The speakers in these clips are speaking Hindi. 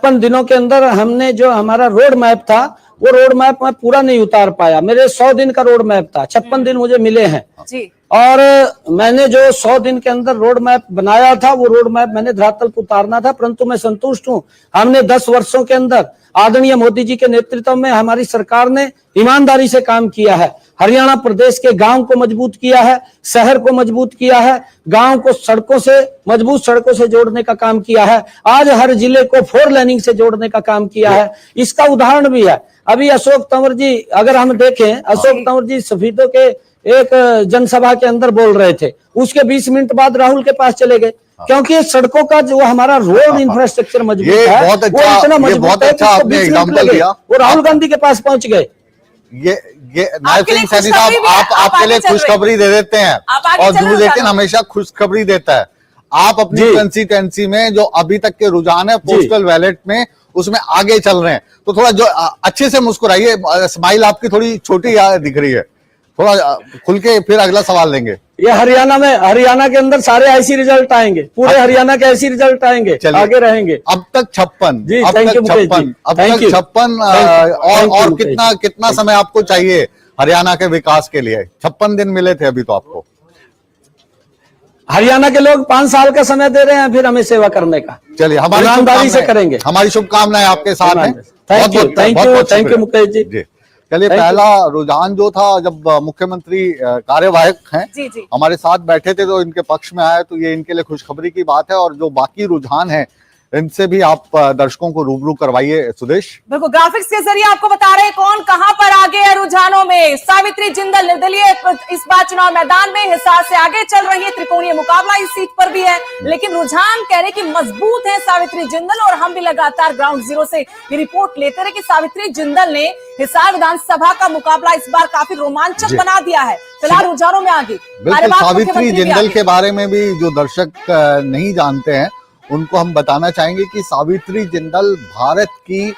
56 दिनों के अंदर हमने जो हमारा रोड मैप था वो रोड मैप मैं पूरा नहीं उतार पाया। मेरे 100 दिन का रोड मैप था, 56 दिन मुझे मिले हैं जी। और मैंने जो 100 दिन के अंदर रोड मैप बनाया था वो रोड मैप मैंने धरातल पर उतारना था, परंतु मैं संतुष्ट हूं। हमने 10 वर्षों के अंदर आदरणीय मोदी जी के नेतृत्व में हमारी सरकार ने ईमानदारी से काम किया है। हरियाणा प्रदेश के गांव को मजबूत किया है, शहर को मजबूत किया है, गांव को सड़कों से मजबूत सड़कों से जोड़ने का काम किया है। आज हर जिले को 4 लेनिंग से जोड़ने का काम किया है। इसका उदाहरण भी है। अभी अशोक तंवर जी अगर हम देखें, अशोक तंवर जी सफीदों के एक जनसभा के अंदर बोल रहे थे, उसके 20 मिनट बाद राहुल के पास चले गए, क्योंकि सड़कों का जो हमारा रोड इंफ्रास्ट्रक्चर मजबूत है वो इतना मजबूत है कि उसको 20 मिनट लगे वो राहुल गांधी के पास पहुंच गए। ये नायब सिंह सैनी साहब आपके लिए खुशखबरी दे देते हैं और दूरदर्शन हमेशा खुशखबरी देता है। आप अपनी कंस्टिट्यूएंसी में जो अभी तक के रुझान है पोस्टल बैलेट में उसमें आगे चल रहे हैं, तो थोड़ा जो अच्छे से मुस्कुराइए, स्माइल आपकी थोड़ी छोटी दिख रही है, थोड़ा खुल के फिर अगला सवाल लेंगे। ये हरियाणा के अंदर सारे ऐसी रिजल्ट आएंगे, पूरे हरियाणा के ऐसी रिजल्ट आएंगे, आगे रहेंगे। अब तक 56 जी, अब तक 56 और कितना समय आपको चाहिए हरियाणा के विकास के लिए? 56 दिन मिले थे अभी तो आपको। हरियाणा के लोग 5 साल का समय दे रहे हैं फिर हमें सेवा करने का। चलिए, हमारी ईमानदारी से करेंगे। हमारी शुभकामनाएं आपके साथ हैं। Thank you Mukesh ji. चलिए, पहला रुझान जो था जब मुख्यमंत्री कार्यवाहक हैं हमारे साथ बैठे थे तो इनके पक्ष में आया, तो ये इनके लिए खुशखबरी की बात है। और जो बाकी रुझान है इनसे भी आप दर्शकों को रूबरू करवाइए सुदेश। बिल्कुल, ग्राफिक्स के जरिए आपको बता रहे हैं कौन कहां पर आगे है रुझानों में। सावित्री जिंदल निर्दलीय इस बार चुनाव मैदान में हिसार से आगे चल रही है, त्रिकोणीय मुकाबला इस सीट पर भी है, लेकिन रुझान कह रहे कि मजबूत है सावित्री जिंदल। और हम भी लगातार ग्राउंड जीरो से ये रिपोर्ट लेते रहे कि सावित्री जिंदल ने हिसार विधानसभा का मुकाबला इस बार काफी रोमांचक बना दिया है। फिलहाल रुझानों में आगे सावित्री जिंदल के बारे में भी जो दर्शक नहीं जानते हैं उनको हम बताना चाहेंगे कि सावित्री जिंदल भारत की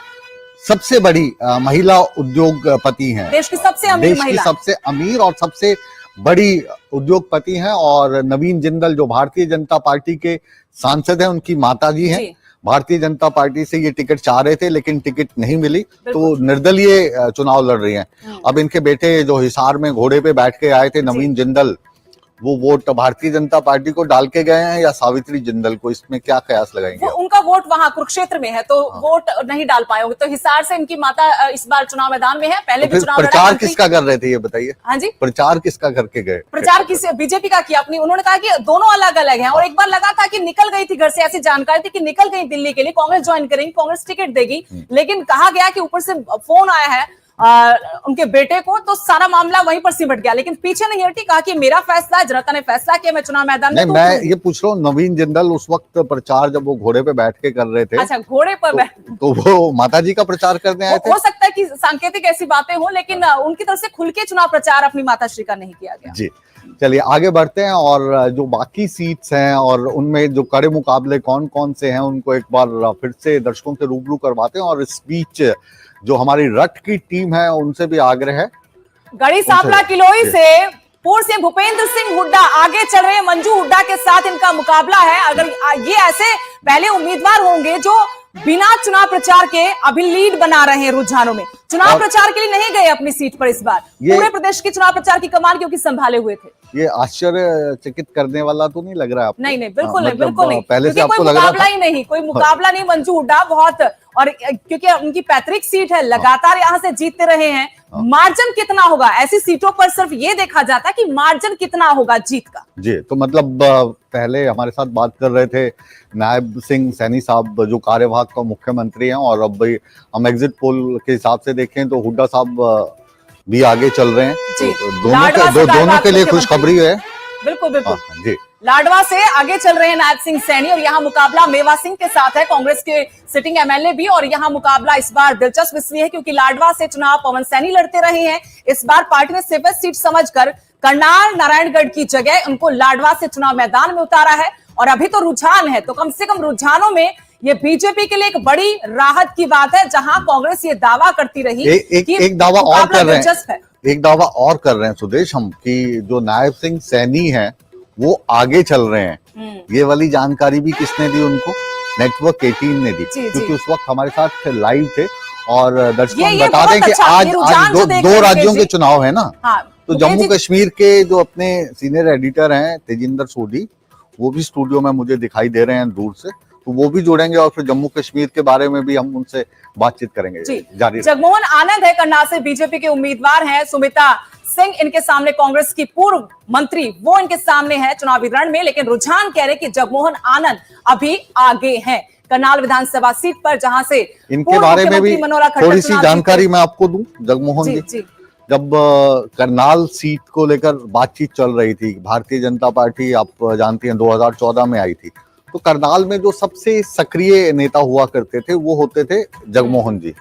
सबसे बड़ी महिला उद्योगपति हैं, देश की सबसे अमीर और सबसे बड़ी उद्योगपति हैं। और नवीन जिंदल जो भारतीय जनता पार्टी के सांसद हैं, उनकी माताजी हैं। भारतीय जनता पार्टी से ये टिकट चाह रहे थे लेकिन टिकट नहीं मिली, तो निर्दलीय चुनाव लड़ रही हैं। अब इनके बेटे जो हिसार में घोड़े पे बैठ के आए थे, नवीन जिंदल, वो वोट भारतीय जनता पार्टी को डाल के गए हैं या सावित्री जिंदल को? इसमें क्या कयास लगाएंगे? उनका वोट वहां कुरुक्षेत्र में है तो वोट नहीं डाल पाए होंगे, तो हिसार से इनकी माता इस बार चुनाव मैदान में है। पहले भी चुनाव प्रचार किसका कर रहे थे ये बताइए? हाँ जी, प्रचार किसका करके गए? प्रचार किस बीजेपी का किया अपनी। उन्होंने कहा कि दोनों अलग अलग हैं, और एक बार लगा था कि निकल गई थी घर से, ऐसी जानकारी थी कि निकल गई दिल्ली के लिए, कांग्रेस ज्वाइन करेंगी, कांग्रेस टिकट देगी, लेकिन कहा गया कि ऊपर से फोन आया है उनके बेटे को, तो सारा मामला वहीं पर सिमट गया। लेकिन पीछे नहीं हटी, कहा कि मेरा फैसला, जनता ने फैसला किया, मैं चुनाव मैदान में। मैं ये पूछ रहा हूँ, नवीन जिंदल उस वक्त प्रचार जब वो घोड़े पे बैठ के कर रहे थे, अच्छा घोड़े पर तो वो माताजी का प्रचार करने आए थे? हो सकता है कि सांकेतिक ऐसी बातें हो, लेकिन उनकी तरफ से खुल के चुनाव प्रचार अपनी माताश्री का नहीं किया गया। जी, चलिए आगे बढ़ते हैं और जो बाकी सीट्स हैं और उनमें जो कड़े मुकाबले कौन कौन से हैं उनको एक बार फिर से दर्शकों से रूबरू करवाते हैं। और इस बीच जो हमारी रट की टीम है उनसे भी आग्रह है। गढ़ी सांपला किलोई से पूर्व सीएम भूपेंद्र सिंह हुड्डा आगे चल रहे हैं, मंजू हुड्डा के साथ इनका मुकाबला है। अगर ये ऐसे पहले उम्मीदवार होंगे जो बिना चुनाव प्रचार के अभी लीड बना रहे हैं रुझानों में, चुनाव प्रचार के लिए नहीं गए अपनी सीट पर इस बार, पूरे प्रदेश की चुनाव प्रचार की कमान क्योंकि संभाले हुए थे। ये आश्चर्यचकित करने वाला तो नहीं लग रहा है आपको? नहीं बिल्कुल नहीं, बिल्कुल नहीं, पहले से आपको कोई लग रहा मुकाबला ही नहीं, कोई मुकाबला नहीं। मंजू हुड्डा बहुत, और क्योंकि उनकी पैतृक सीट है, लगातार यहाँ से जीतते रहे हैं। मार्जिन कितना होगा ऐसी सीटों पर, सिर्फ ये देखा जाता है कि मार्जिन कितना होगा जीत का। जी, तो मतलब पहले हमारे साथ बात कर रहे थे नायब सिंह सैनी साहब जो कार्यवाहक का मुख्यमंत्री हैं, और अब हम एग्जिट पोल के हिसाब से देखें तो हुड्डा साहब भी आगे चल रहे हैं। तो दोनों के लिए खुशखबरी है। बिल्कुल बिल्कुल जी, लाडवा से आगे चल रहे हैं नायब सिंह सैनी, और यहाँ मुकाबला मेवा सिंह के साथ है, कांग्रेस के सिटिंग एमएलए भी। और यहाँ मुकाबला इस बार दिलचस्प इसलिए है क्योंकि लाडवा से चुनाव पवन सैनी लड़ते रहे हैं। इस बार पार्टी ने सेफेस्ट सीट समझकर करनाल नारायणगढ़ की जगह उनको लाडवा से चुनाव मैदान में उतारा है। और अभी तो रुझान है, तो कम से कम रुझानों में ये बीजेपी के लिए एक बड़ी राहत की बात है, जहां कांग्रेस ये दावा करती रही एक दावा और कर रहे हैं, एक दावा और कर रहे हैं सुदेश हम, कि जो नायब सिंह सैनी है वो आगे चल रहे हैं। ये वाली जानकारी भी किसने दी उनको? नेटवर्क 18 ने दी, क्योंकि उस वक्त हमारे साथ लाइव थे। और दर्शकों ये बता दें कि अच्छा, आज दो राज्यों के चुनाव है ना। हाँ, तो जम्मू कश्मीर के जो अपने सीनियर एडिटर हैं तेजिंदर सोढी, वो भी स्टूडियो में मुझे दिखाई दे रहे हैं दूर से, तो वो भी जुड़ेंगे और फिर जम्मू कश्मीर के बारे में भी हम उनसे बातचीत करेंगे। जारी जगमोहन आनंद है करनाल से, बीजेपी के उम्मीदवार हैं। सुमिता सिंह इनके सामने, कांग्रेस की पूर्व मंत्री, वो इनके सामने है चुनावी रण में। लेकिन रुझान कह रहे कि जगमोहन आनंद अभी आगे हैं करनाल विधानसभा सीट पर, जहां से इनके बारे में भी थोड़ी सी जानकारी मैं आपको दूं। जगमोहन जी, जब करनाल सीट को लेकर बातचीत चल रही थी, भारतीय जनता पार्टी आप जानती हैं 2014 में आई थी, तो करनाल में जो सबसे सक्रिय नेता हुआ करते थे वो होते थे जगमोहन जी।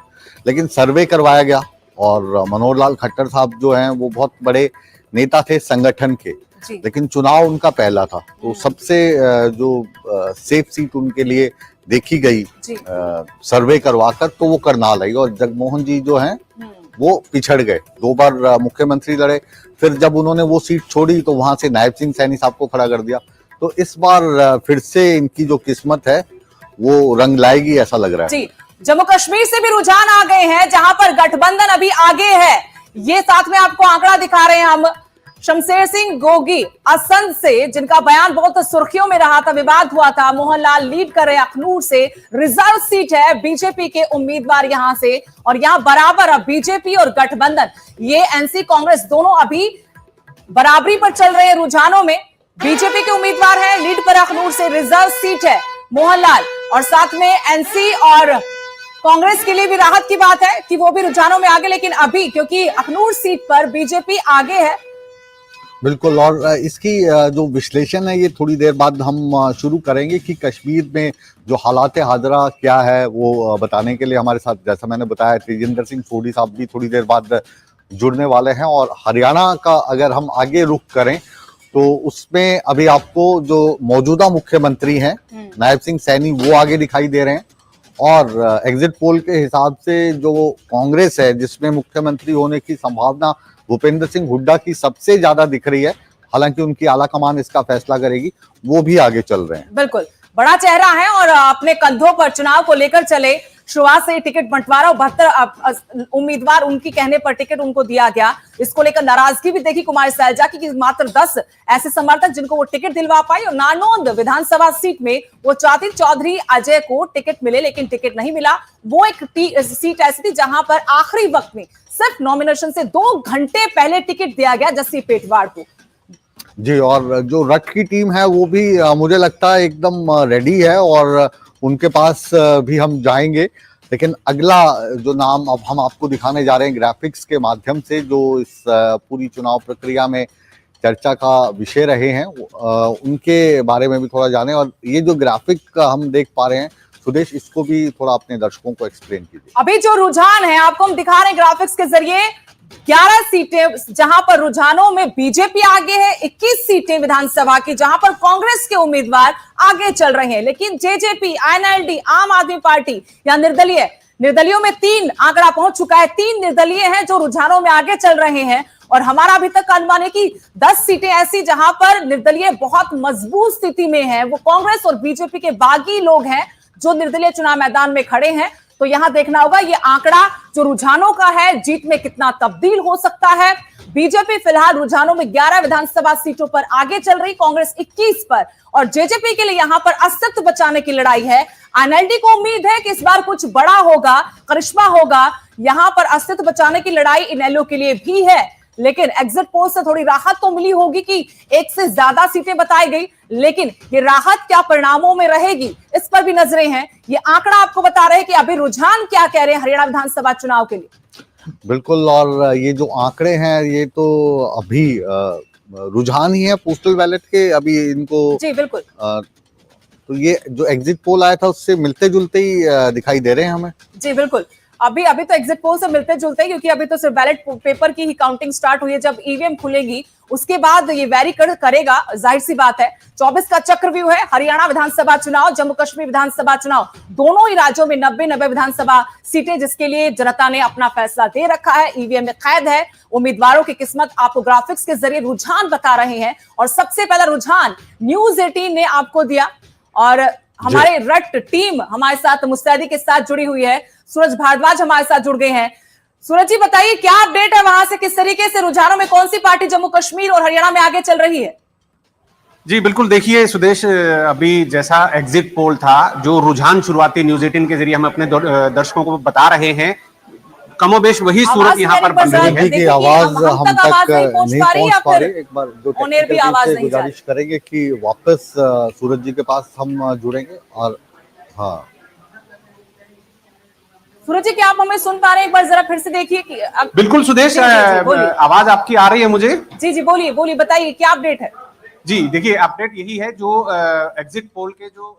लेकिन सर्वे करवाया गया और मनोहर लाल खट्टर साहब जो हैं वो बहुत बड़े नेता थे संगठन के, लेकिन चुनाव उनका पहला था, तो सबसे जो सेफ सीट उनके लिए देखी गई सर्वे करवाकर, तो वो करनाल आई। और जगमोहन जी जो हैं वो पिछड़ गए, 2 बार मुख्यमंत्री लड़े, फिर जब उन्होंने वो सीट छोड़ी तो वहां से नायब सिंह सैनी साहब को खड़ा कर दिया। तो इस बार फिर से इनकी जो किस्मत है वो रंग लाएगी, ऐसा लग रहा है। जम्मू कश्मीर से भी रुझान आ गए हैं, जहां पर गठबंधन अभी आगे है। ये साथ में आपको आंकड़ा दिखा रहे हैं हम। शमशेर सिंह गोगी असंध से, जिनका बयान बहुत सुर्खियों में रहा था, विवाद हुआ था, मोहनलाल लीड कर रहे अखनूर से, रिजर्व सीट है बीजेपी के उम्मीदवार यहां से, और यहां बराबर अब बीजेपी और गठबंधन, ये एनसी कांग्रेस दोनों अभी बराबरी पर चल रहे हैं रुझानों में। बीजेपी के उम्मीदवार है लीड पर अखनूर से, रिजर्व सीट है मोहनलाल, और साथ में एनसी और कांग्रेस के लिए भी राहत की बात है कि वो भी रुझानों में आगे। लेकिन अभी क्योंकि अखनूर सीट पर बीजेपी आगे है। बिल्कुल, और इसकी जो विश्लेषण है ये थोड़ी देर बाद हम शुरू करेंगे कि कश्मीर में जो हालात हाजरा क्या है वो बताने के लिए हमारे साथ, जैसा मैंने बताया, तेजिंदर सिंह सोढी साहब भी थोड़ी देर बाद जुड़ने वाले हैं। और हरियाणा का अगर हम आगे रुख करें तो उसमें अभी आपको जो मौजूदा मुख्यमंत्री हैं नायब सिंह सैनी, वो आगे दिखाई दे रहे हैं। और एग्जिट पोल के हिसाब से जो कांग्रेस है, जिसमें मुख्यमंत्री होने की संभावना भूपेंद्र सिंह हुड्डा की सबसे ज्यादा दिख रही है, हालांकि उनकी आला कमान इसका फैसला करेगी, वो भी आगे चल रहे हैं। बिल्कुल, बड़ा चेहरा है और अपने कंधों पर चुनाव को लेकर चले। शुरुआत से टिकट बंटवारा, 72 उम्मीदवार, उनकी कहने पर टिकट उनको दिया गया। इसको लेकर नाराजगी भी देखी कुमारी सैलजा की, मात्र 10 ऐसे समर्थक जिनको वो टिकट दिलवा पाई। और नानौंद विधानसभा सीट में वो चाहती चौधरी अजय को टिकट मिले, लेकिन टिकट नहीं मिला। वो एक सीट ऐसी थी जहां पर आखिरी वक्त में सिर्फ नॉमिनेशन से 2 घंटे पहले टिकट दिया गया जस्सी पेटवाड़ को। जी, और जो रट की टीम है वो भी मुझे लगता है एकदम रेडी है, और उनके पास भी हम जाएंगे। लेकिन अगला जो नाम अब हम आपको दिखाने जा रहे हैं ग्राफिक्स के माध्यम से, जो इस पूरी चुनाव प्रक्रिया में चर्चा का विषय रहे हैं, उनके बारे में भी थोड़ा जाने। और ये जो ग्राफिक हम देख पा रहे हैं, सुदेश, इसको भी थोड़ा अपने दर्शकों को एक्सप्लेन कीजिए। अभी जो रुझान है आपको हम दिखा रहे हैं ग्राफिक्स के जरिए, 11 सीटें जहां पर रुझानों में बीजेपी आगे है, 21 सीटें विधानसभा की जहां पर कांग्रेस के उम्मीदवार आगे चल रहे हैं। लेकिन जेजेपी, आईएनएलडी, आम आदमी पार्टी या निर्दलीयों में 3 आंकड़ा पहुंच चुका है। 3 निर्दलीय हैं जो रुझानों में आगे चल रहे हैं। और हमारा अभी तक का अनुमान है कि 10 सीटें ऐसी जहां पर निर्दलीय बहुत मजबूत स्थिति में है, वो कांग्रेस और बीजेपी के बागी लोग हैं जो निर्दलीय चुनाव मैदान में खड़े हैं। तो यहां देखना होगा ये आंकड़ा जो रुझानों का है, जीत में कितना तब्दील हो सकता है। बीजेपी फिलहाल रुझानों में 11 विधानसभा सीटों पर आगे चल रही, कांग्रेस 21 पर, और जेजेपी के लिए यहां पर अस्तित्व बचाने की लड़ाई है। एनएलडी को उम्मीद है कि इस बार कुछ बड़ा होगा, करिश्मा होगा। यहां पर अस्तित्व बचाने की लड़ाई इनेलो के लिए भी है। लेकिन एग्जिट पोल से थोड़ी राहत तो मिली होगी कि 1 से ज्यादा सीटें बताई गई, लेकिन ये राहत क्या परिणामों में रहेगी, इस पर भी नजरें हैं। ये आंकड़ा आपको बता रहे हैं कि अभी रुझान क्या कह रहे हैं हरियाणा विधानसभा चुनाव के लिए। बिल्कुल, और ये जो आंकड़े हैं ये तो अभी रुझान ही है पोस्टल बैलेट के, अभी इनको जी बिल्कुल। तो ये जो एग्जिट पोल आया था उससे मिलते जुलते ही दिखाई दे रहे हैं हमें। जी बिल्कुल, अभी तो एग्जिट पोल से मिलते जुलते हैं, क्योंकि अभी तो सिर्फ बैलेट पेपर की ही काउंटिंग स्टार्ट हुई है। जब ईवीएम खुलेगी उसके बाद ये वेरी करेगा, जाहिर सी बात है। 24 का चक्रव्यूह है हरियाणा विधानसभा चुनाव, जम्मू कश्मीर विधानसभा चुनाव, दोनों ही राज्यों में 90 विधानसभा सीटें, जिसके लिए जनता ने अपना फैसला दे रखा है। ईवीएम में कैद है उम्मीदवारों की किस्मत। आपको ग्राफिक्स के जरिए रुझान बता रहे हैं, और सबसे पहला रुझान न्यूज़ 18 ने आपको दिया। और हमारे रट टीम हमारे साथ मुस्तैदी के साथ जुड़ी हुई है। सूरज भारद्वाज हमारे साथ जुड़ गए हैं। सूरज जी बताइए क्या अपडेट है वहां से, किस तरीके से रुझानों में कौन सी पार्टी जम्मू कश्मीर और हरियाणा में आगे चल रही है? जी बिल्कुल, देखिए सुदेश, अभी जैसा एग्जिट पोल था, जो रुझान शुरुआती न्यूज 18 के जरिए हम अपने दर्शकों को बता रहे हैं, कमोबेश वही सूरत यहाँ पर बन रही है। की आवाज हम तक नहीं पहुंच पा रही। एक बार जो टेक्निकल से गुजारिश करेंगे कि वापस सूरज जी के पास हम जुड़ेंगे। और हाँ सूरज जी, क्या आप हमें सुन पा रहे हैं? एक बार जरा फिर से देखिए कि बिल्कुल सुदेश, आवाज आपकी आ रही है मुझे? जी जी बोलिए बोलिए, बताइए क्या अपडेट है? जी देखिए, अपडेट यही है, जो एग्जिट पोल के जो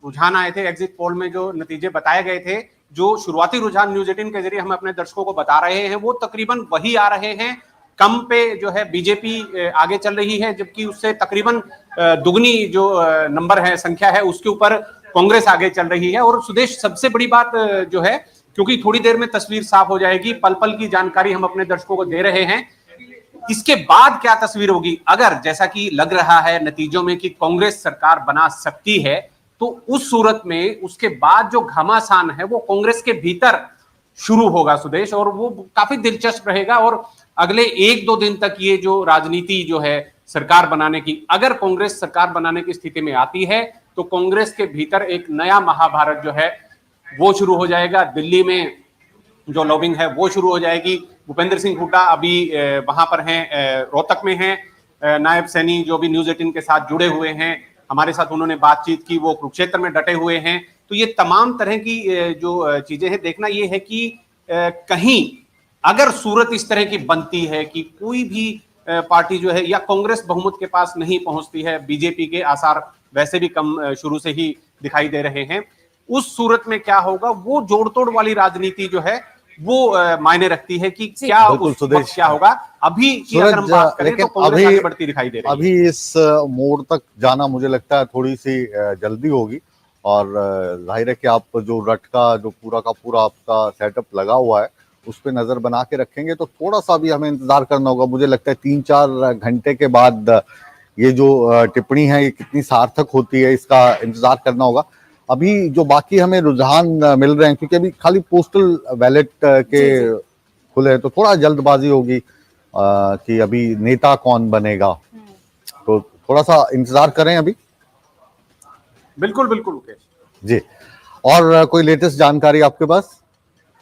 रुझान आए थे, एग्जिट पोल में जो नतीजे बताए गए थे, जो शुरुआती रुझान न्यूज 18 के जरिए हम अपने दर्शकों को बता रहे हैं, वो तकरीबन वही आ रहे हैं। कम पे जो है बीजेपी आगे चल रही है, जबकि उससे तकरीबन दुगनी जो नंबर है, संख्या है, उसके ऊपर कांग्रेस आगे चल रही है। और सुदेश, सबसे बड़ी बात जो है, क्योंकि थोड़ी देर में तस्वीर साफ हो जाएगी, पल पल की जानकारी हम अपने दर्शकों को दे रहे हैं, इसके बाद क्या तस्वीर होगी, अगर जैसा कि लग रहा है नतीजों में कि कांग्रेस सरकार बना सकती है, तो उस सूरत में उसके बाद जो घमासान है वो कांग्रेस के भीतर शुरू होगा सुदेश, और वो काफी दिलचस्प रहेगा। और अगले 1-2 दिन तक ये जो राजनीति जो है सरकार बनाने की, अगर कांग्रेस सरकार बनाने की स्थिति में आती है, तो कांग्रेस के भीतर एक नया महाभारत जो है वो शुरू हो जाएगा। दिल्ली में जो लॉबिंग है वो शुरू हो जाएगी। भूपेंद्र सिंह हुड्डा अभी वहां पर हैं, रोहतक में हैं, नायब सैनी जो भी न्यूज 18 के साथ जुड़े हुए हैं, हमारे साथ उन्होंने बातचीत की, वो कुरुक्षेत्र में डटे हुए हैं। तो ये तमाम तरह की जो चीजें हैं, देखना ये है कि कहीं अगर सूरत इस तरह की बनती है कि कोई भी पार्टी जो है, या कांग्रेस बहुमत के पास नहीं पहुंचती है, बीजेपी के आसार वैसे भी कम शुरू से ही दिखाई दे रहे हैं, उस सूरत में क्या होगा, वो जोड़ तोड़ वाली राजनीति जो है वो मायने रखती है कि क्या उस वक्त क्या होगा। अभी की अगर हम बात करें तो कांग्रेस आगे बढ़ती दिखाई दे रही है। अभी इस मोड़ तक जाना मुझे लगता है थोड़ी सी जल्दी होगी, और जाहिर है कि आप जो रट का जो पूरा का पूरा आपका सेटअप लगा हुआ है, उस पर नजर बना के रखेंगे, तो थोड़ा सा भी हमें इंतजार करना होगा। मुझे लगता है 3-4 घंटे के बाद ये जो टिप्पणी है ये कितनी सार्थक होती है, इसका इंतजार करना होगा। अभी जो बाकी हमें रुझान मिल रहे हैं, क्योंकि अभी खाली पोस्टल बैलेट के खुले हैं, तो थोड़ा जल्दबाजी होगी कि अभी नेता कौन बनेगा, तो थोड़ा सा इंतजार करें अभी। बिल्कुल बिल्कुल मुकेश जी, और कोई लेटेस्ट जानकारी आपके पास?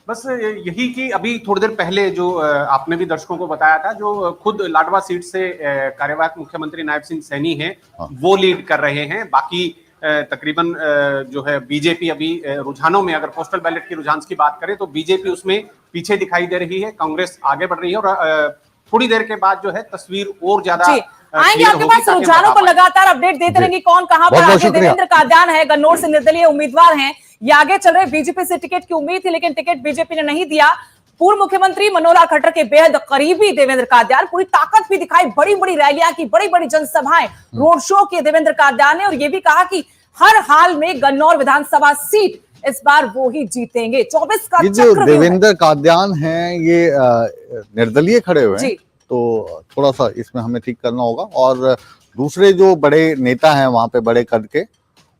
बस यही कि अभी थोड़ी देर पहले जो आपने भी दर्शकों को बताया था, जो खुद लाडवा सीट से कार्यवाहक मुख्यमंत्री नायब सिंह सैनी हैं, वो लीड कर रहे हैं। बाकी तकरीबन जो है बीजेपी अभी रुझानों में, अगर पोस्टल बैलेट की रुझान की बात करें तो बीजेपी उसमें पीछे दिखाई दे रही है, कांग्रेस आगे बढ़ रही है। और थोड़ी देर के बाद जो है तस्वीर और ज्यादा आएंगे आपके पास, रुझानों को लगातार अपडेट देते रहेंगे कौन कहां पर आगे। देवेंद्र कादयान है, गन्नौर से निर्दलीय उम्मीदवार हैं, ये आगे चल रहे। बीजेपी से टिकट की उम्मीद थी लेकिन टिकट बीजेपी ने नहीं दिया। पूर्व मुख्यमंत्री मनोहर लाल खट्टर के बेहद करीबी देवेंद्र कादयान, पूरी ताकत भी दिखाई, बड़ी बड़ी रैलियां की, बड़ी बड़ी जनसभाएं, रोड शो किए देवेंद्र कादयान ने, और ये भी कहा कि हर हाल में गन्नौर विधानसभा सीट इस बार वो ही जीतेंगे। 24 का ये जो देवेंद्र कादयान हैं, ये निर्दलीय खड़े हुए हैं, तो थोड़ा सा इसमें हमें ठीक करना होगा। और दूसरे जो बड़े नेता हैं वहां पे बड़े कद के,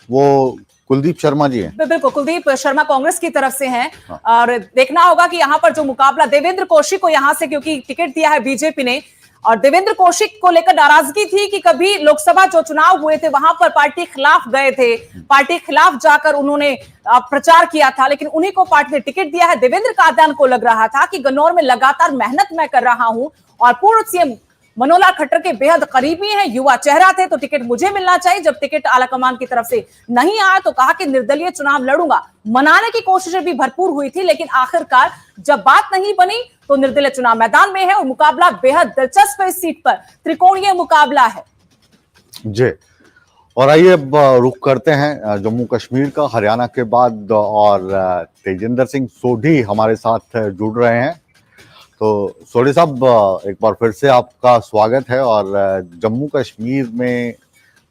वो कुलदीप शर्मा जी हैं। बिल्कुल, कुलदीप शर्मा कांग्रेस की तरफ से हैं। और देखना होगा कि यहाँ पर जो मुकाबला देवेंद्र कौशिक को यहाँ से, क्योंकि टिकट दिया है बीजेपी ने, और देवेंद्र कौशिक को लेकर नाराजगी थी कि कभी लोकसभा जो चुनाव हुए थे वहां पर पार्टी खिलाफ गए थे, पार्टी खिलाफ जाकर उन्होंने प्रचार किया था, लेकिन उन्हीं को पार्टी ने टिकट दिया है। देवेंद्र कादयान को लग रहा था कि गन्नौर में लगातार मेहनत मैं कर रहा हूं, और पूर्व सीएम मनोहर लाल खट्टर के बेहद करीबी हैं, युवा चेहरा थे, तो टिकट मुझे मिलना चाहिए। जब टिकट आलाकमान की तरफ से नहीं आया तो कहा कि निर्दलीय चुनाव लड़ूंगा। मनाने की कोशिशें भी भरपूर हुई थी, लेकिन आखिरकार जब बात नहीं बनी तो निर्दलीय चुनाव मैदान में है, और मुकाबला बेहद दिलचस्प है। इस सीट पर त्रिकोणीय मुकाबला है जी। और आइए अब रुख करते हैं जम्मू कश्मीर का, हरियाणा के बाद, और तेजिंदर सिंह सोढ़ी हमारे साथ जुड़ रहे हैं। तो सोढ़ी साहब, एक बार फिर से आपका स्वागत है। और जम्मू कश्मीर में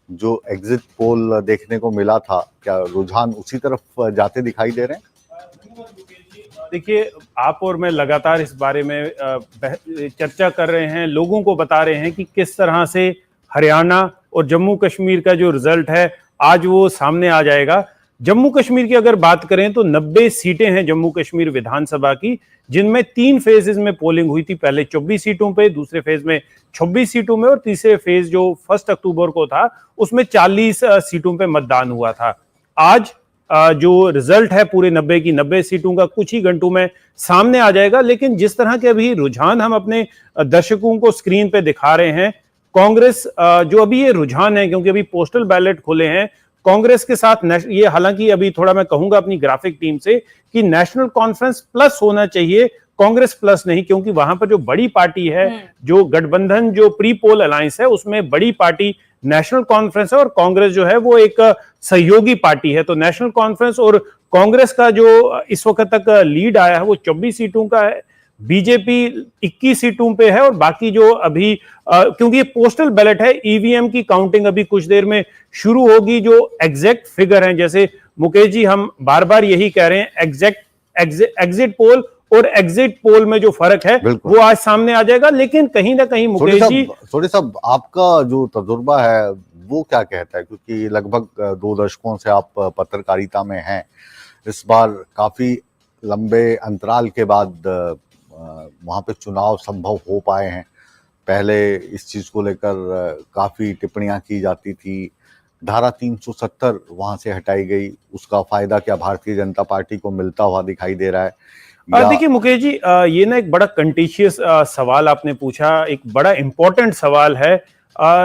जो एग्जिट पोल देखने को मिला था, क्या रुझान उसी तरफ जाते दिखाई दे रहे हैं? देखिए, आप और मैं लगातार इस बारे में चर्चा कर रहे हैं, लोगों को बता रहे हैं कि किस तरह से हरियाणा और जम्मू कश्मीर का जो रिजल्ट है आज वो सामने आ जाएगा। जम्मू कश्मीर की अगर बात करें तो 90 सीटें हैं जम्मू कश्मीर विधानसभा की, जिनमें 3 फेजेस में पोलिंग हुई थी। पहले 24 सीटों पे, दूसरे फेज में 26 सीटों में और तीसरे फेज जो 1 अक्टूबर को था उसमें 40 सीटों पे मतदान हुआ था। आज जो रिजल्ट है पूरे 90 की 90 सीटों का कुछ ही घंटों में सामने आ जाएगा। लेकिन जिस तरह के अभी रुझान हम अपने दर्शकों को स्क्रीन पे दिखा रहे हैं, कांग्रेस जो अभी ये रुझान है, क्योंकि अभी पोस्टल बैलेट खुले हैं, कांग्रेस के साथ ये, हालांकि अभी थोड़ा मैं कहूंगा अपनी ग्राफिक टीम से कि नेशनल कॉन्फ्रेंस प्लस होना चाहिए, कांग्रेस प्लस नहीं, क्योंकि वहां पर जो बड़ी पार्टी है, जो गठबंधन, जो प्री पोल अलायंस है, उसमें बड़ी पार्टी नेशनल कॉन्फ्रेंस है और कांग्रेस जो है वो एक सहयोगी पार्टी है। तो नेशनल कॉन्फ्रेंस और कांग्रेस का जो इस वक्त तक लीड आया है वो 24 सीटों का है, बीजेपी 21 सीटों पे है और बाकी जो अभी क्योंकि ये पोस्टल बैलेट है, ईवीएम की काउंटिंग अभी कुछ देर में शुरू होगी। जो एग्जैक्ट फिगर हैं, जैसे मुकेश जी हम बार बार यही कह रहे हैं, एग्जिट पोल और एग्जिट पोल में जो फर्क है वो आज सामने आ जाएगा। लेकिन कहीं ना कहीं मुकेश जी, सोनी साहब, आपका जो तजुर्बा है वो क्या कहता है, क्योंकि लगभग 2 दशकों से आप पत्रकारिता में हैं, इस बार काफी लंबे अंतराल के बाद वहां पे चुनाव संभव हो पाए हैं। पहले इस चीज को लेकर काफी टिप्पणियां की जाती थी, धारा 370 वहां से हटाई गई, उसका फायदा क्या भारतीय जनता पार्टी को मिलता हुआ दिखाई दे रहा है? देखिए मुकेश जी, ये ना एक बड़ा कंटीशियस सवाल आपने पूछा, एक बड़ा इंपॉर्टेंट सवाल है।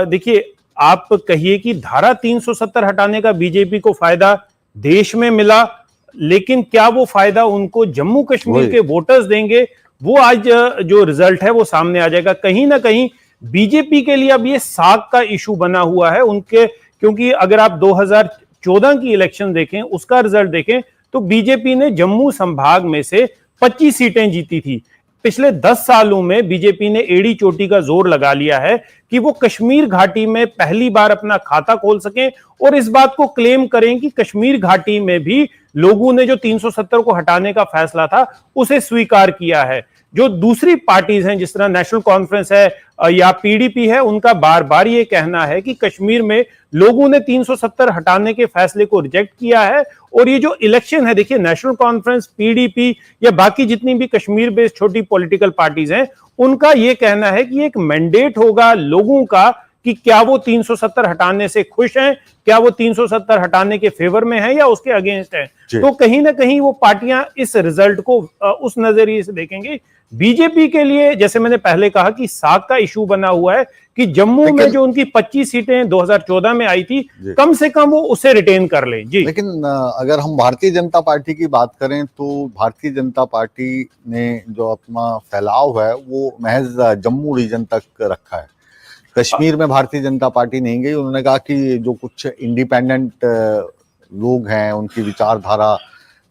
देखिए, आप कहिए कि धारा 370 हटाने का बीजेपी को फायदा देश में मिला, लेकिन क्या वो फायदा उनको जम्मू कश्मीर के वोटर्स देंगे? वो आज जो रिजल्ट है वो सामने आ जाएगा। कहीं ना कहीं बीजेपी के लिए अब ये साख का इशू बना हुआ है उनके, क्योंकि अगर आप 2014 की इलेक्शन देखें, उसका रिजल्ट देखें, तो बीजेपी ने जम्मू संभाग में से 25 सीटें जीती थी। पिछले 10 सालों में बीजेपी ने एड़ी चोटी का जोर लगा लिया है कि वो कश्मीर घाटी में पहली बार अपना खाता खोल सकें और इस बात को क्लेम करें कि कश्मीर घाटी में भी लोगों ने जो 370 को हटाने का फैसला था उसे स्वीकार किया है। जो दूसरी पार्टीज हैं, जिस तरह नेशनल कॉन्फ्रेंस है या पीडीपी है, उनका बार बार ये कहना है कि कश्मीर में लोगों ने 370 हटाने के फैसले को रिजेक्ट किया है। और ये जो इलेक्शन है, देखिए, नेशनल कॉन्फ्रेंस, पीडीपी या बाकी जितनी भी कश्मीर बेस्ड छोटी पॉलिटिकल पार्टीज हैं, उनका ये कहना है कि एक मैंडेट होगा लोगों का कि क्या वो 370 हटाने से खुश हैं, क्या वो 370 हटाने के फेवर में हैं या उसके अगेंस्ट हैं। तो कहीं ना कहीं वो पार्टियां इस रिजल्ट को उस नजरिए से देखेंगे। बीजेपी के लिए, जैसे मैंने पहले कहा, कि साख का इशू बना हुआ है कि जम्मू में जो उनकी 25 सीटें 2014 में आई थी, कम से कम वो उसे रिटेन कर लें। जी, लेकिन अगर हम भारतीय जनता पार्टी की बात करें तो भारतीय जनता पार्टी ने जो अपना फैलाव है वो महज जम्मू रीजन तक रखा है। कश्मीर में भारतीय जनता पार्टी नहीं गई। उन्होंने कहा कि जो कुछ इंडिपेंडेंट लोग हैं, उनकी विचारधारा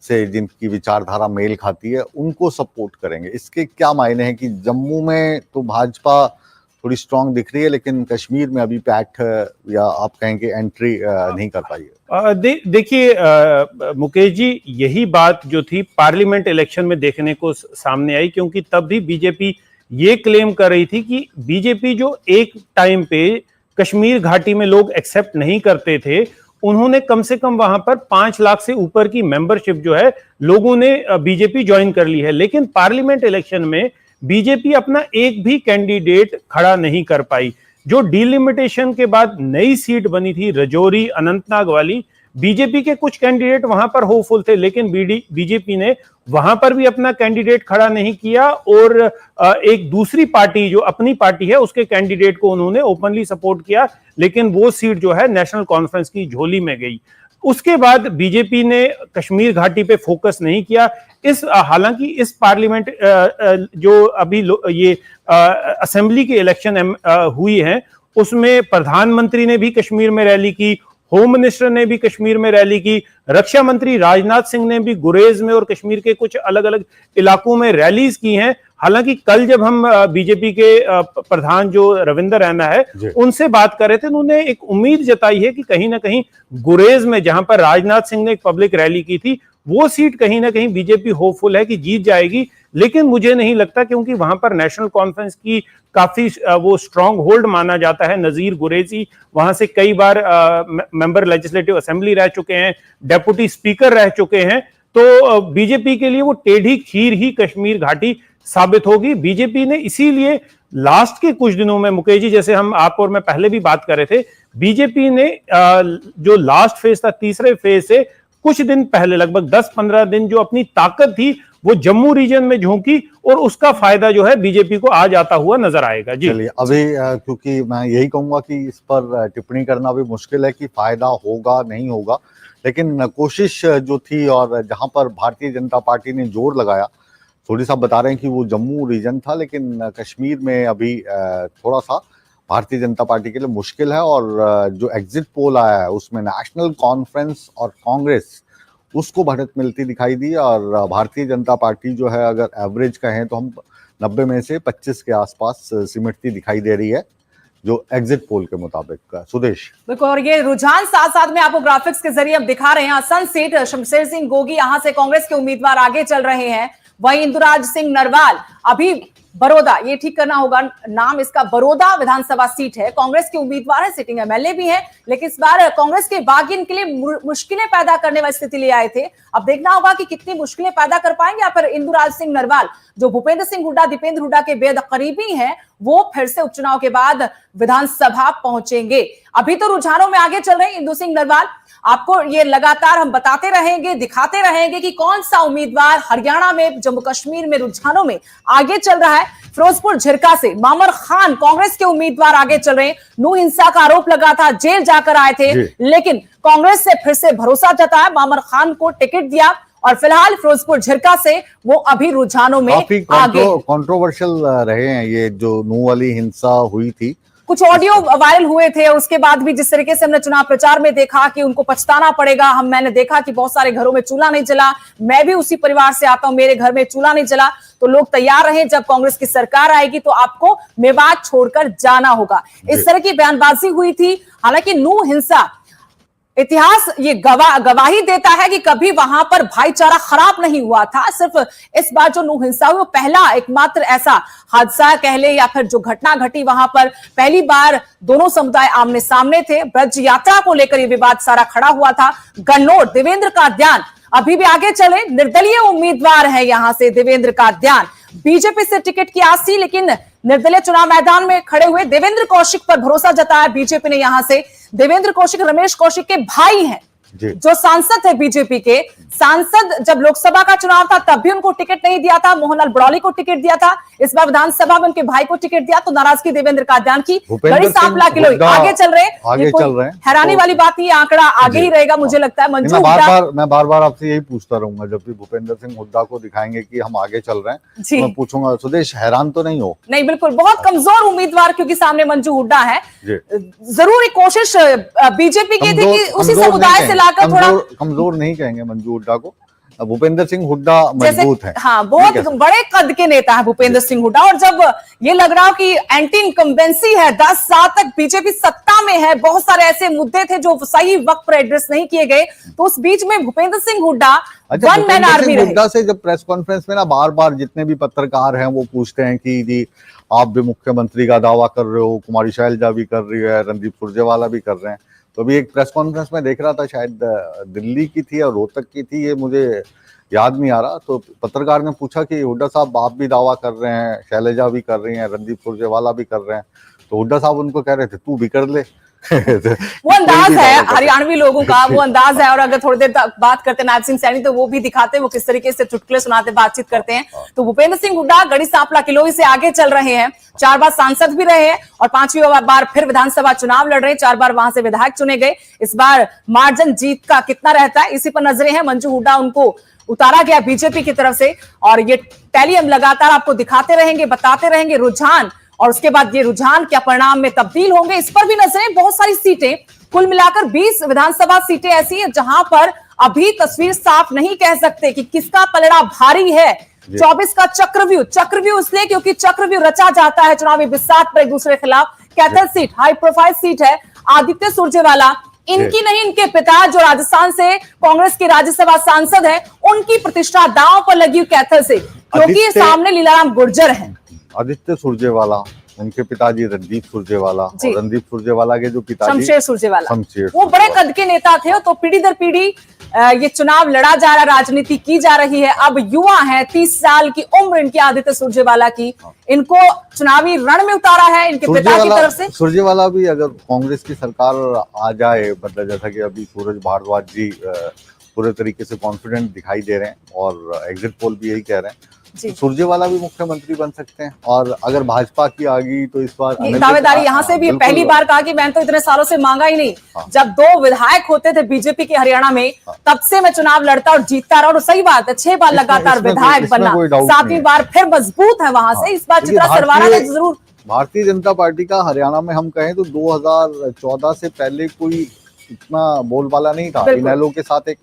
से, जिनकी विचारधारा मेल खाती है, उनको सपोर्ट करेंगे। इसके क्या मायने हैं कि जम्मू में तो भाजपा थोड़ी स्ट्रांग दिख रही है, लेकिन कश्मीर में अभी पैठ या आप कहेंगे एंट्री नहीं कर पाई है? देखिए मुकेश जी, यही बात जो थी पार्लियामेंट इलेक्शन में देखने को सामने आई, क्योंकि तब भी बीजेपी ये क्लेम कर रही थी कि बीजेपी जो एक टाइम पे कश्मीर घाटी में लोग एक्सेप्ट नहीं करते थे, उन्होंने कम से कम वहां पर 5 लाख से ऊपर की मेंबरशिप जो है लोगों ने बीजेपी ज्वाइन कर ली है। लेकिन पार्लियामेंट इलेक्शन में बीजेपी अपना एक भी कैंडिडेट खड़ा नहीं कर पाई। जो डिलिमिटेशन के बाद नई सीट बनी थी रजौरी अनंतनाग वाली, बीजेपी के कुछ कैंडिडेट वहां पर होपफुल थे, लेकिन बीजेपी ने वहां पर भी अपना कैंडिडेट खड़ा नहीं किया और एक दूसरी पार्टी जो अपनी पार्टी है उसके कैंडिडेट को उन्होंने ओपनली सपोर्ट किया, लेकिन वो सीट जो है नेशनल कॉन्फ्रेंस की झोली में गई। उसके बाद बीजेपी ने कश्मीर घाटी पे फोकस नहीं किया। हालांकि इस पार्लियामेंट जो अभी ये असेंबली के इलेक्शन हुई है, उसमें प्रधानमंत्री ने भी कश्मीर में रैली की, होम मिनिस्टर ने भी कश्मीर में रैली की, रक्षा मंत्री राजनाथ सिंह ने भी गुरेज में और कश्मीर के कुछ अलग अलग इलाकों में रैलीज की हैं। हालांकि कल जब हम बीजेपी के प्रधान जो रविंदर रैना है उनसे बात कर रहे थे, उन्होंने एक उम्मीद जताई है कि कहीं ना कहीं गुरेज में, जहां पर राजनाथ सिंह ने एक पब्लिक रैली की थी, वो सीट कहीं ना कहीं बीजेपी होपफुल है कि जीत जाएगी, लेकिन मुझे नहीं लगता, क्योंकि वहां पर नेशनल कॉन्फ्रेंस की काफी वो स्ट्रांग होल्ड माना जाता है। नजीर कुरैशी वहां से कई बार मेंबर लेजिस्लेटिव असेंबली रह चुके हैं, डेप्यूटी स्पीकर रह चुके हैं, तो बीजेपी के लिए वो टेढ़ी खीर ही कश्मीर घाटी साबित होगी। बीजेपी ने इसीलिए लास्ट के कुछ दिनों में, मुकेश जी, जैसे हम आप और मैं पहले भी बात कर रहे थे, बीजेपी ने जो लास्ट फेज था, तीसरे फेज से कुछ दिन पहले, लगभग 10-15 दिन, जो अपनी ताकत थी वो जम्मू रीजन में झोंकी, और उसका फायदा जो है बीजेपी को आज आता हुआ नजर आएगा। जी चलिए, अभी क्योंकि मैं यही कहूंगा कि इस पर टिप्पणी करना भी मुश्किल है कि फायदा होगा नहीं होगा, लेकिन कोशिश जो थी और जहां पर भारतीय जनता पार्टी ने जोर लगाया, थोड़ी साहब बता रहे हैं कि वो जम्मू रीजन था, लेकिन कश्मीर में अभी थोड़ा सा भारतीय जनता पार्टी के लिए मुश्किल है। और जो एग्जिट पोल आया है उसमें नेशनल कॉन्फ्रेंस और कांग्रेस, उसको बढ़त मिलती दिखाई दी, और भारतीय जनता पार्टी जो है, अगर एवरेज कहें तो हम 90 में से 25 के आसपास सिमटती दिखाई दे रही है, जो एग्जिट पोल के मुताबिक। सुदेश बिल्कुल, और ये रुझान साथ साथ में आपको ग्राफिक्स के जरिए अब दिखा रहे हैं। असम सीट शमशेर सिंह गोगी, यहां से कांग्रेस के उम्मीदवार आगे चल रहे हैं। वहीं इंदुराज सिंह नरवाल, अभी बड़ौदा, ये ठीक करना होगा नाम इसका, बड़ौदा विधानसभा सीट है, कांग्रेस के उम्मीदवार है, सिटिंग एमएलए भी है, लेकिन इस बार कांग्रेस के बागी इनके लिए मुश्किलें पैदा करने वाली स्थिति ले आए थे। अब देखना होगा कि कितनी मुश्किलें पैदा कर पाएंगे, या फिर इंदुराज सिंह नरवाल, जो भूपेंद्र सिंह हुड्डा, दीपेंद्र हुड्डा के बेहद करीबी हैं, वो फिर से उपचुनाव के बाद विधानसभा पहुंचेंगे। अभी तो रुझानों में आगे चल रहे हैं इंदु सिंह नरवाल। आपको ये लगातार हम बताते रहेंगे, दिखाते रहेंगे कि कौन सा उम्मीदवार हरियाणा में, जम्मू कश्मीर में रुझानों में आगे चल रहा है। फिरोजपुर झिरका से मामर खान, कांग्रेस के उम्मीदवार, आगे चल रहे हैं। नू हिंसा का आरोप लगा था, जेल जाकर आए थे, लेकिन कांग्रेस से फिर से भरोसा जताया, मामर खान को टिकट दिया, और फिलहाल फिरोजपुर झिरका से वो अभी रुझानों में आगे। कंट्रोवर्शियल रहे हैं ये जो नू वाली हिंसा हुई थी। कुछ ऑडियो वायरल हुए थे, उसके बाद भी जिस तरीके से हमने चुनाव प्रचार में देखा कि उनको पछताना पड़ेगा। मैंने देखा कि बहुत सारे घरों में चूल्हा नहीं जला, मैं भी उसी परिवार से आता हूं, मेरे घर में चूल्हा नहीं जला, तो लोग तैयार रहे, जब कांग्रेस की सरकार आएगी तो आपको मेवात छोड़कर जाना होगा, इस तरह की बयानबाजी हुई थी। हालांकि नू हिंसा, इतिहास ये गवाही देता है कि कभी वहां पर भाईचारा खराब नहीं हुआ था। सिर्फ इस बार जो नू हिंसा हुई, वो पहला एकमात्र ऐसा हादसा कह ले, या फिर जो घटना घटी वहां पर, पहली बार दोनों समुदाय आमने सामने थे। ब्रज यात्रा को लेकर ये विवाद सारा खड़ा हुआ था। गन्नौर, देवेंद्र का ध्यान अभी भी आगे चले, निर्दलीय उम्मीदवार है यहां से देवेंद्र का ध्यान। बीजेपी से टिकट की आस थी, लेकिन निर्दलीय चुनाव मैदान में खड़े हुए देवेंद्र कौशिक पर भरोसा जताया बीजेपी ने। यहां से देवेंद्र कौशिक रमेश कौशिक के भाई हैं, जो सांसद है बीजेपी के। सांसद जब लोकसभा का चुनाव था तब भी उनको टिकट नहीं दिया था, मोहनलाल बड़ौली को टिकट दिया था। इस बार विधानसभा में उनके भाई को टिकट दिया, तो नाराजगी देवेंद्र कादयान की। बड़ी सांपला किलो आगे चल रहे हैं। हैरानी वाली बात, ये आंकड़ा आगे ही रहेगा मुझे लगता है। मंजू, मैं बार बार आपसे यही पूछता रहूंगा, जब भी भूपेंद्र सिंह हुड्डा को दिखाएंगे कि हम आगे चल रहे हैं, तो मैं पूछूंगा, सुदेश हैरान तो नहीं हो? नहीं, बिल्कुल, बहुत कमजोर उम्मीदवार क्योंकि सामने मंजू हुड्डा है। जरूर एक कोशिश बीजेपी की थी कि उसी समुदाय से लाकर थोड़ा, कमजोर नहीं कहेंगे मंजू हुड्डा को, भूपेंद्र सिंह हुड्डा मजबूत है। हाँ, बहुत बड़े कद के नेता है भूपेंद्र सिंह हुड्डा। और जब ये लग रहा हो कि एंटी इनकम्बेंसी है, 10 साल तक बीजेपी सत्ता में है, बहुत सारे ऐसे मुद्दे थे जो सही वक्त पर एड्रेस नहीं किए गए, तो उस बीच में Bhupendra Singh Hooda one man army रहे। हुड्डा से जब प्रेस कॉन्फ्रेंस में ना बार बार जितने भी पत्रकार हैं वो पूछते हैं कि जी आप भी मुख्यमंत्री का दावा कर रहे हो, कुमारी शैलजा भी कर रही है, रणदीप सुरजेवाला भी कर रहे हैं। तो अभी एक प्रेस कॉन्फ्रेंस में देख रहा था, शायद दिल्ली की थी और रोहतक की थी, ये मुझे याद नहीं आ रहा। तो पत्रकार ने पूछा कि हुड्डा साहब आप भी दावा कर रहे हैं, शैलजा भी कर रही हैं, रणदीप सुरजेवाला भी कर रहे हैं, तो हुड्डा साहब उनको कह रहे थे तू भी कर ले। वो अंदाज है हरियाणवी लोगों का, वो अंदाज है। और अगर थोड़ी देर बात करते नायब सिंह सैनी, तो वो भी दिखाते हैं वो किस तरीके से चुटकुले सुनाते, बातचीत करते हैं। तो भूपेंद्र सिंह हुड्डा गढ़ी सांपला किलोई से आगे चल रहे हैं, 4 बार सांसद भी रहे हैं और 5वीं बार फिर विधानसभा चुनाव लड़ रहे हैं। 4 बार वहां से विधायक चुने गए। इस बार मार्जिन जीत का कितना रहता है, इसी पर नजरें हैं। मंजू हुड्डा, उनको उतारा गया बीजेपी की तरफ से, और ये टैली हम लगातार आपको दिखाते रहेंगे, बताते रहेंगे रुझान, और उसके बाद ये रुझान क्या परिणाम में तब्दील होंगे, इस पर भी नजरें। बहुत सारी सीटें, कुल मिलाकर 20 विधानसभा सीटें ऐसी हैं जहां पर अभी तस्वीर साफ नहीं कह सकते कि किसका पलड़ा भारी है। 24 का चक्रव्यूह इसलिए क्योंकि चक्रव्यूह रचा जाता है चुनावी बिसात पर एक दूसरे के खिलाफ। Kaithal seat high profile seat है, आदित्य सुरजेवाला इनकी नहीं, इनके पिता जो राजस्थान से कांग्रेस के राज्यसभा सांसद है, उनकी प्रतिष्ठा दांव पर लगी हुई कैथल से, क्योंकि सामने लीलाराम गुर्जर हैं। आदित्य सुरजेवाला, उनके पिताजी रणदीप सुरजेवाला, जी। और रणदीप सुरजेवाला के जो पिताजी शमशेर सुरजेवाला, शमशेर वो बड़े सुरजेवाला। कद के नेता थे। तो पीढ़ी दर पीढ़ी ये चुनाव लड़ा जा रहा, राजनीति की जा रही है। अब युवा है, 30 साल की उम्र इनकी आदित्य सुरजेवाला की, इनको चुनावी रण में उतारा है इनके पिता की तरफ से। सुरजेवाला भी अगर कांग्रेस की सरकार आ जाए, मतलब जैसा कि अभी सूरज भारद्वाज जी पूरे तरीके से कॉन्फिडेंट दिखाई दे रहे हैं और एग्जिट पोल भी यही कह रहे हैं, जी। तो सुरजेवाला भी मुख्यमंत्री बन सकते हैं। और अगर भाजपा की आ गई तो इस बार ये दावेदारी यहाँ से भी बिल्कुल। पहली बार कहा कि मैंने तो इतने सालों से मांगा ही नहीं। हाँ। जब 2 विधायक होते थे बीजेपी के हरियाणा में, तब से मैं चुनाव लड़ता और जीतता रहा। और सही बात है, 6 बार लगातार विधायक बना, 7वीं बार फिर मजबूत है वहां से। इस बार चित्रा सरवारा ने जरूर भारतीय जनता पार्टी का हरियाणा में हम कहें तो 2014 से पहले कोई इतना बोलबाला नहीं था। इनेलो के साथ एक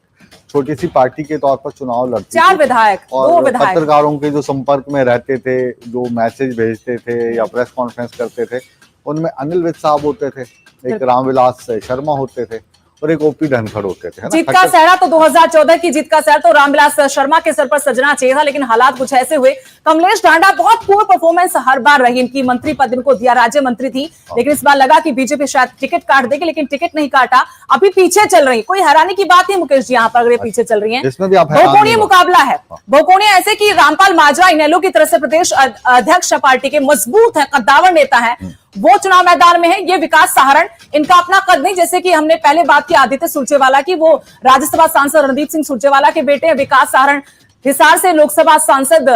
छोटी सी पार्टी के तौर पर चुनाव लड़ती 4 थी। विधायक, 2 और विधायक, पत्रकारों के जो संपर्क में रहते थे, जो मैसेज भेजते थे या प्रेस कॉन्फ्रेंस करते थे, उनमें अनिल विज साहब होते थे, एक रामविलास शर्मा होते थे और एक ओपी धनखड़ होते थे, है ना? जीत का सहरा तो 2014 की जीत का सहरा तो रामविलास शर्मा के सर पर सजना चाहिए था, लेकिन हालात कुछ ऐसे हुए। कमलेश ढांडा बहुत पुअर परफॉर्मेंस हर बार रही इनकी, मंत्री पद इनको दिया, राज्य मंत्री थी, लेकिन इस बार लगा कि बीजेपी शायद टिकट काट देगी, लेकिन टिकट नहीं काटा। अभी पीछे चल रही, कोई हैरानी की बात नहीं मुकेश जी यहाँ पर, अगर ये पीछे चल रही है। इसमें भी आप हैरान बहुकोणीय नहीं मुकाबला है। बहुकोणीय ऐसे कि रामपाल माजरा इनेलो की तरफ से प्रदेश अध्यक्ष पार्टी के मजबूत है, कद्दावर नेता है, वो चुनाव मैदान में है। ये विकास सहारण, इनका अपना कद नहीं, जैसे कि हमने पहले बात की आदित्य सुरजेवाला की, वो राज्यसभा सांसद रणदीप सिंह सुरजेवाला के बेटे हैं। विकास सहारण हिसार से लोकसभा सांसद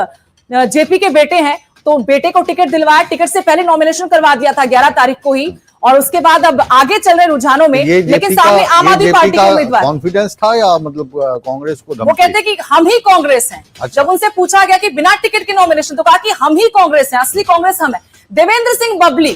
जेपी के बेटे हैं, तो बेटे को टिकट दिलवाया, टिकट से पहले नॉमिनेशन करवा दिया था 11 तारीख को ही, और उसके बाद अब आगे चल रहे रुझानों में, लेकिन सामने आम आदमी पार्टी के उम्मीदवार। कॉन्फिडेंस था या मतलब कांग्रेस को धमकी? वो कहते कि हम ही कांग्रेस हैं। अच्छा। जब उनसे पूछा गया कि बिना टिकट के नॉमिनेशन, तो कहा कि हम ही कांग्रेस हैं, असली कांग्रेस हम है। देवेंद्र सिंह बबली